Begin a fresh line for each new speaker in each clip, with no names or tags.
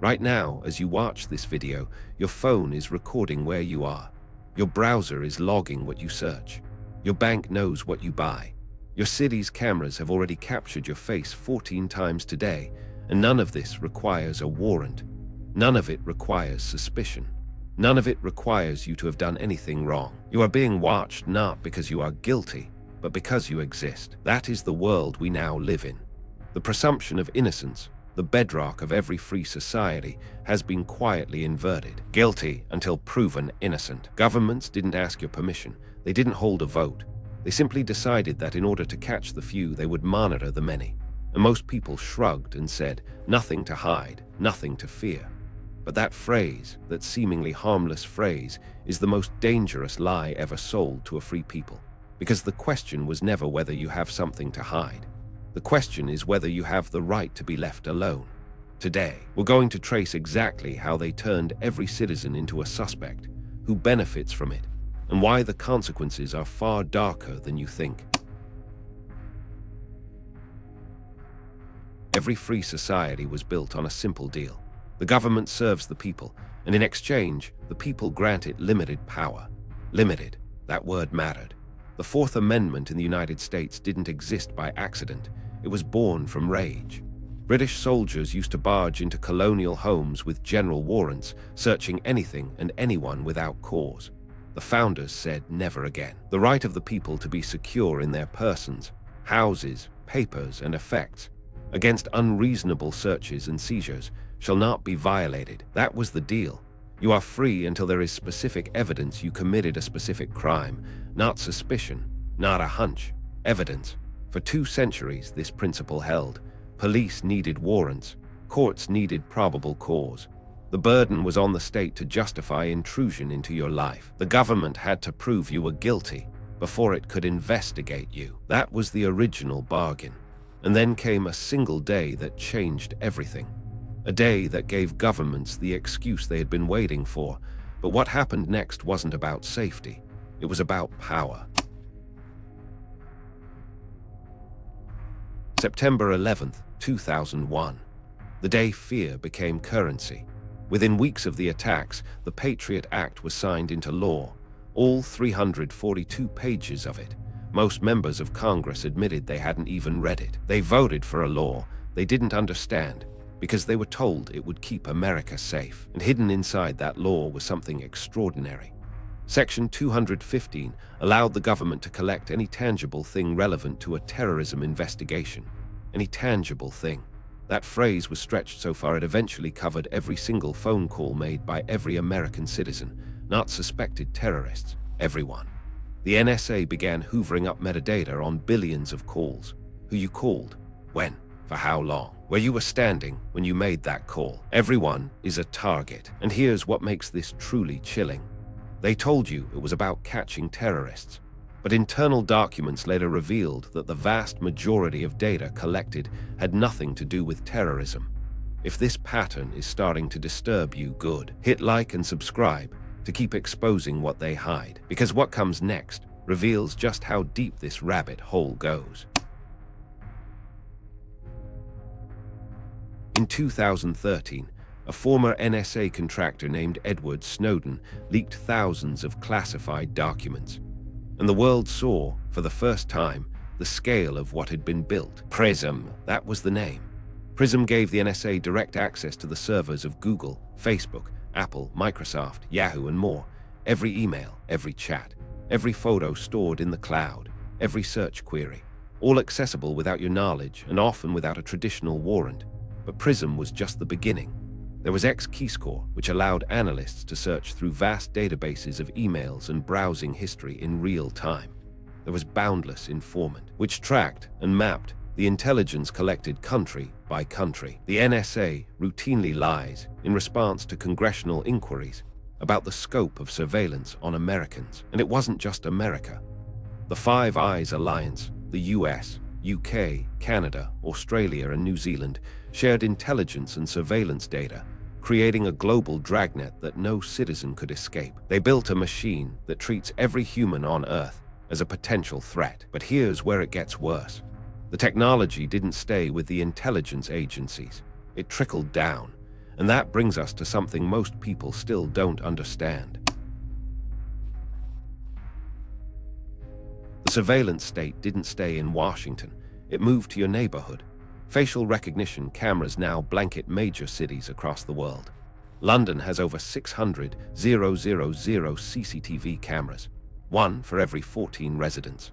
Right now, as you watch this video, your phone is recording where you are. Your browser is logging what you search. Your bank knows what you buy. Your city's cameras have already captured your face 14 times today, and none of this requires a warrant. None of it requires suspicion. None of it requires you to have done anything wrong. You are being watched not because you are guilty, but because you exist. That is the world we now live in. The presumption of innocence, the bedrock of every free society, has been quietly inverted. Guilty until proven innocent. Governments didn't ask your permission. They didn't hold a vote. They simply decided that in order to catch the few, they would monitor the many. And most people shrugged and said, nothing to hide, nothing to fear. But that phrase, that seemingly harmless phrase, is the most dangerous lie ever sold to a free people. Because the question was never whether you have something to hide. The question is whether you have the right to be left alone. Today, we're going to trace exactly how they turned every citizen into a suspect, who benefits from it, and why the consequences are far darker than you think. Every free society was built on a simple deal. The government serves the people, and in exchange, the people grant it limited power. Limited, that word mattered. The Fourth Amendment in the United States didn't exist by accident. It was born from rage. British soldiers used to barge into colonial homes with general warrants, searching anything and anyone without cause. The founders said never again. The right of the people to be secure in their persons, houses, papers, and effects, against unreasonable searches and seizures, shall not be violated. That was the deal. You are free until there is specific evidence you committed a specific crime, not suspicion, not a hunch, evidence. For 2 centuries, this principle held. Police needed warrants. Courts needed probable cause. The burden was on the state to justify intrusion into your life. The government had to prove you were guilty before it could investigate you. That was the original bargain. And then came a single day that changed everything. A day that gave governments the excuse they had been waiting for. But what happened next wasn't about safety. It was about power. September 11th, 2001. The day fear became currency. Within weeks of the attacks, the Patriot Act was signed into law. All 342 pages of it. Most members of Congress admitted they hadn't even read it. They voted for a law they didn't understand because they were told it would keep America safe. And hidden inside that law was something extraordinary. Section 215 allowed the government to collect any tangible thing relevant to a terrorism investigation. Any tangible thing. That phrase was stretched so far it eventually covered every single phone call made by every American citizen, not suspected terrorists, everyone. The NSA began hoovering up metadata on billions of calls. Who you called, when, for how long, where you were standing when you made that call. Everyone is a target. And here's what makes this truly chilling. They told you it was about catching terrorists, but internal documents later revealed that the vast majority of data collected had nothing to do with terrorism. If this pattern is starting to disturb you, good. Hit like and subscribe to keep exposing what they hide, because what comes next reveals just how deep this rabbit hole goes. In 2013, a former NSA contractor named Edward Snowden leaked thousands of classified documents. And the world saw, for the first time, the scale of what had been built. PRISM, that was the name. PRISM gave the NSA direct access to the servers of Google, Facebook, Apple, Microsoft, Yahoo, and more. Every email, every chat, every photo stored in the cloud, every search query, all accessible without your knowledge and often without a traditional warrant. But PRISM was just the beginning. There was X-Keyscore, which allowed analysts to search through vast databases of emails and browsing history in real time. There was Boundless Informant, which tracked and mapped the intelligence collected country by country. The NSA routinely lies in response to congressional inquiries about the scope of surveillance on Americans. And it wasn't just America. The Five Eyes Alliance, the US, UK, Canada, Australia, and New Zealand shared intelligence and surveillance data, creating a global dragnet that no citizen could escape. They built a machine that treats every human on Earth as a potential threat. But here's where it gets worse. The technology didn't stay with the intelligence agencies. It trickled down, And that brings us to something most people still don't understand. The surveillance state didn't stay in Washington. It moved to your neighborhood. Facial recognition cameras now blanket major cities across the world. London has over 600,000 CCTV cameras, one for every 14 residents.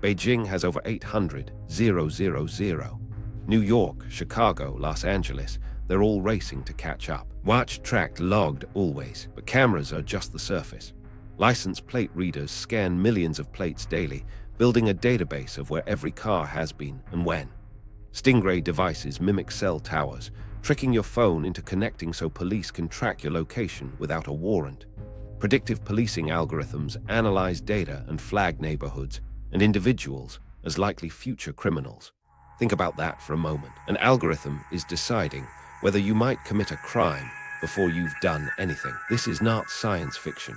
Beijing has over 800,000. New York, Chicago, Los Angeles, they're all racing to catch up. Watched, tracked, logged always, but cameras are just the surface. License plate readers scan millions of plates daily, building a database of where every car has been and when. Stingray devices mimic cell towers, tricking your phone into connecting so police can track your location without a warrant. Predictive policing algorithms analyze data and flag neighborhoods and individuals as likely future criminals. Think about that for a moment. An algorithm is deciding whether you might commit a crime before you've done anything. This is not science fiction.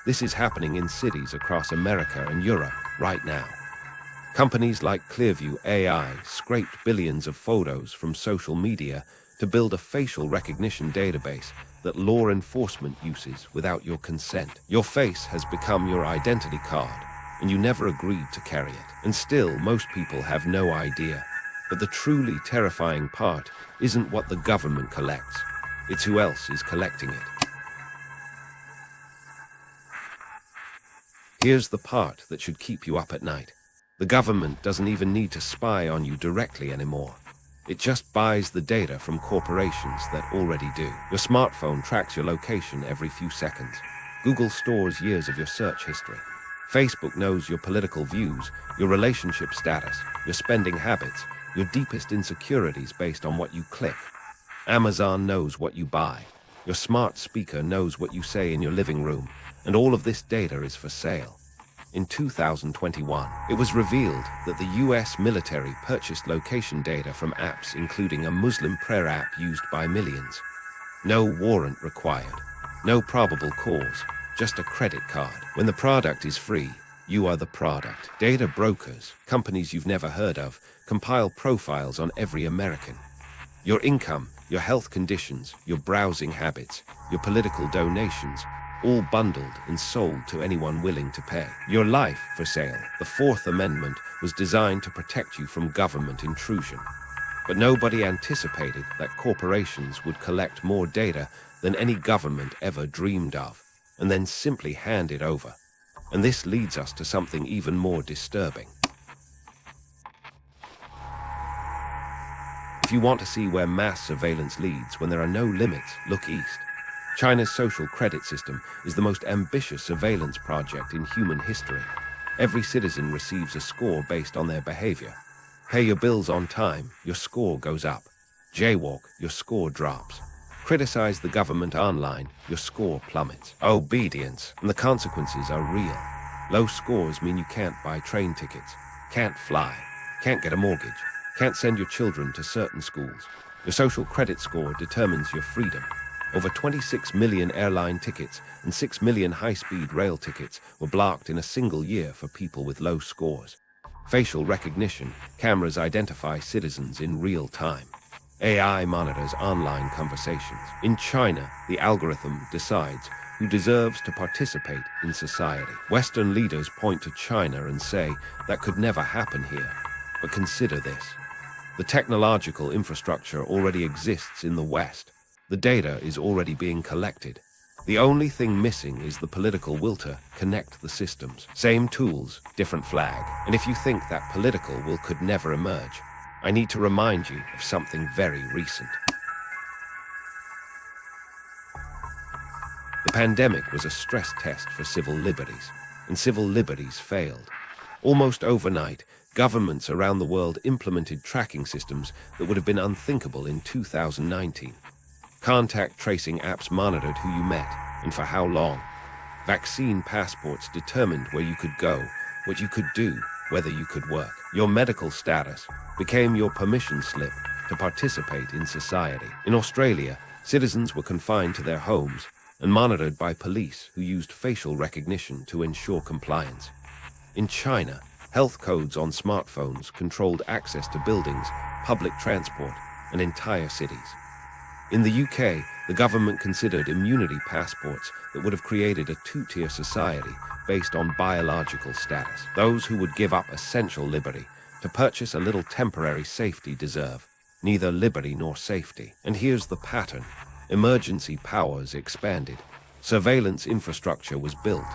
This is happening in cities across America and Europe right now. Companies like Clearview AI scraped billions of photos from social media to build a facial recognition database that law enforcement uses without your consent. Your face has become your identity card, and you never agreed to carry it. And still, most people have no idea. But the truly terrifying part isn't what the government collects. It's who else is collecting it. Here's the part that should keep you up at night. The government doesn't even need to spy on you directly anymore. It just buys the data from corporations that already do. Your smartphone tracks your location every few seconds. Google stores years of your search history. Facebook knows your political views, your relationship status, your spending habits, your deepest insecurities based on what you click. Amazon knows what you buy. Your smart speaker knows what you say in your living room, and all of this data is for sale. In 2021, it was revealed that the US military purchased location data from apps including a Muslim prayer app used by millions. No warrant required, no probable cause, just a credit card. When the product is free, you are the product. Data brokers, companies you've never heard of, compile profiles on every American. Your income, your health conditions, your browsing habits, your political donations, all bundled and sold to anyone willing to pay. Your life for sale. The Fourth Amendment was designed to protect you from government intrusion. But nobody anticipated that corporations would collect more data than any government ever dreamed of, and then simply hand it over. And this leads us to something even more disturbing. If you want to see where mass surveillance leads when there are no limits, look east. China's social credit system is the most ambitious surveillance project in human history. Every citizen receives a score based on their behavior. Pay your bills on time, your score goes up. Jaywalk, your score drops. Criticize the government online, your score plummets. Obedience, and the consequences are real. Low scores mean you can't buy train tickets, can't fly, can't get a mortgage, can't send your children to certain schools. Your social credit score determines your freedom. Over 26 million airline tickets and 6 million high-speed rail tickets were blocked in a single year for people with low scores. Facial recognition cameras identify citizens in real time. AI monitors online conversations. In China, the algorithm decides who deserves to participate in society. Western leaders point to China and say that could never happen here. But consider this. The technological infrastructure already exists in the West. The data is already being collected. The only thing missing is the political will to connect the systems. Same tools, different flag. And if you think that political will could never emerge, I need to remind you of something very recent. The pandemic was a stress test for civil liberties, and civil liberties failed. Almost overnight, governments around the world implemented tracking systems that would have been unthinkable in 2019. Contact tracing apps monitored who you met and for how long. Vaccine passports determined where you could go, what you could do, whether you could work. Your medical status became your permission slip to participate in society. In Australia, citizens were confined to their homes and monitored by police who used facial recognition to ensure compliance. In China, health codes on smartphones controlled access to buildings, public transport, and entire cities. In the UK, The government considered immunity passports that would have created a two-tier society based on biological status. Those who would give up essential liberty to purchase a little temporary safety deserve neither liberty nor safety. And here's the pattern. Emergency powers expanded. Surveillance infrastructure was built.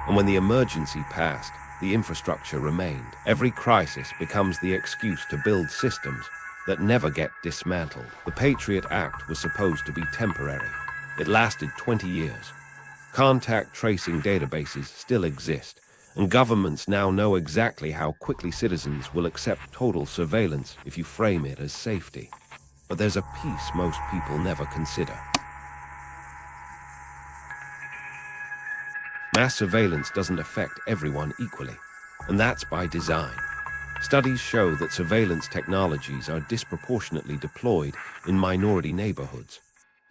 And when the emergency passed, the infrastructure remained. Every crisis becomes the excuse to build systems that never get dismantled. The Patriot Act was supposed to be temporary. It lasted 20 years. Contact tracing databases still exist, and governments now know exactly how quickly citizens will accept total surveillance if you frame it as safety. But there's a piece most people never consider. Mass surveillance doesn't affect everyone equally, and that's by design. Studies show that surveillance technologies are disproportionately deployed in minority neighborhoods.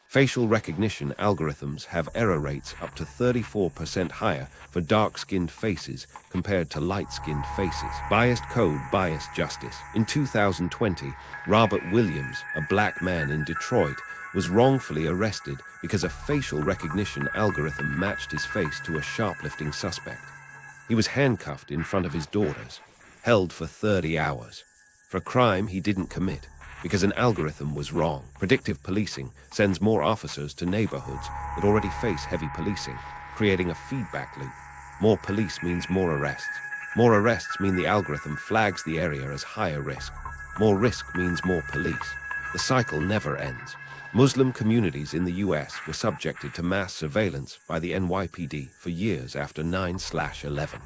Facial recognition algorithms have error rates up to 34% higher for dark-skinned faces compared to light-skinned faces. Biased code, biased justice. In 2020, Robert Williams, a black man in Detroit, was wrongfully arrested because a facial recognition algorithm matched his face to a shoplifting suspect. He was handcuffed in front of his daughters, held for 30 hours, for a crime he didn't commit, because an algorithm was wrong. Predictive policing sends more officers to neighborhoods that already face heavy policing, creating a feedback loop. More police means more arrests. More arrests mean the algorithm flags the area as higher risk. More risk means more police. The cycle never ends. Muslim communities in the US were subjected to mass surveillance by the NYPD for years after 9/11.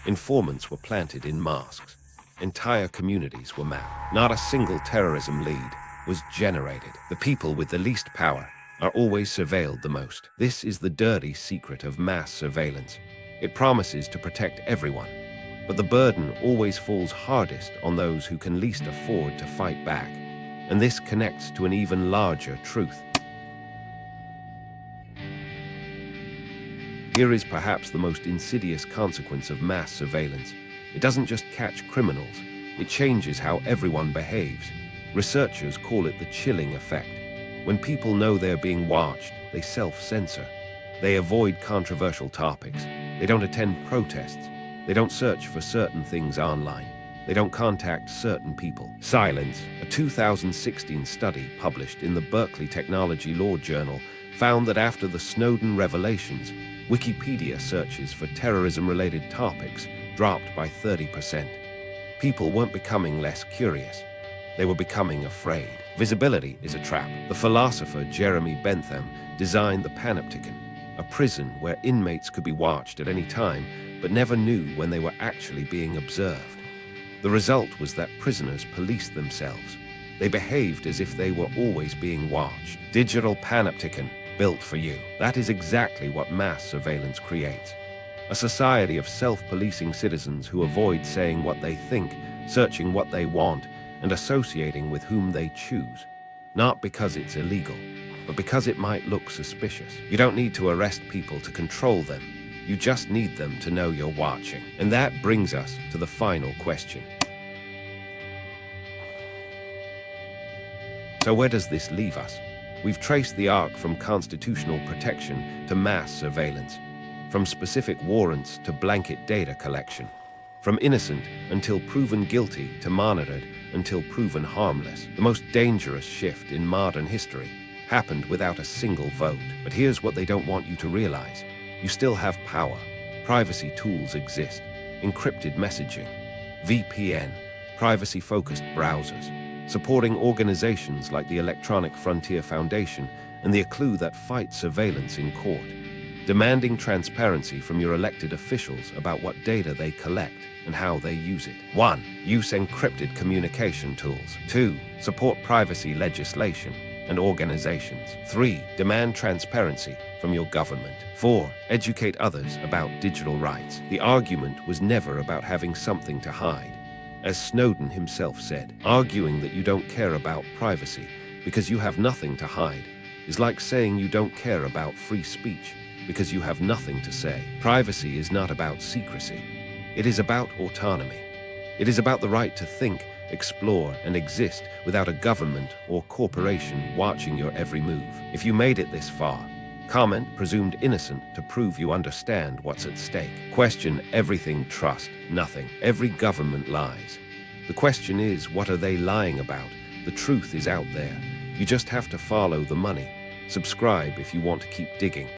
Informants were planted in mosques. Entire communities were mapped. Not a single terrorism lead was generated. The people with the least power are always surveilled the most. This is the dirty secret of mass surveillance. It promises to protect everyone, but the burden always falls hardest on those who can least afford to fight back. And this connects to an even larger truth. Here is perhaps the most insidious consequence of mass surveillance. It doesn't just catch criminals, it changes how everyone behaves. Researchers call it the chilling effect. When people know they're being watched, they self-censor. They avoid controversial topics. They don't attend protests. They don't search for certain things online. They don't contact certain people. Silence. A 2016 study published in the Berkeley Technology Law Journal found that after the Snowden revelations, Wikipedia searches for terrorism-related topics dropped by 30%. People weren't becoming less curious. They were becoming afraid. Visibility is a trap. The philosopher Jeremy Bentham designed the panopticon, a prison where inmates could be watched at any time, but never knew when they were actually being observed. The result was that prisoners policed themselves. They behaved as if they were always being watched. Digital panopticon, built for you. That is exactly what mass surveillance creates. A society of self-policing citizens who avoid saying what they think, searching what they want, and associating with whom they choose. Not because it's illegal, but because it might look suspicious. You don't need to arrest people to control them. You just need them to know you're watching. And that brings us to the final question. So where does this leave us? We've traced the arc from constitutional protection to mass surveillance, from specific warrants to blanket data collection, from innocent until proven guilty to monitored until proven harmless. The most dangerous shift in modern history happened without a single vote. But here's what they don't want you to realize. You still have power. Privacy tools exist. Encrypted messaging, VPN, privacy-focused browsers, supporting organizations like the Electronic Frontier Foundation and the ACLU that fight surveillance in court, demanding transparency from your elected officials about what data they collect and how they use it. 1. Use encrypted communication tools. 2. Support privacy legislation and organizations. 3. Demand transparency from your government. 4. Educate others about digital rights. The argument was never about having something to hide. As Snowden himself said, arguing that you don't care about privacy because you have nothing to hide is like saying you don't care about free speech because you have nothing to say. Privacy is not about secrecy. It is about autonomy. It is about the right to think explore, and exist without a government or corporation watching your every move. If you made it this far, comment presumed innocent to prove you understand what's at stake. Question everything, trust nothing. Every government lies. The question is, what are they lying about? The truth is out there. You just have to follow the money. Subscribe if you want to keep digging.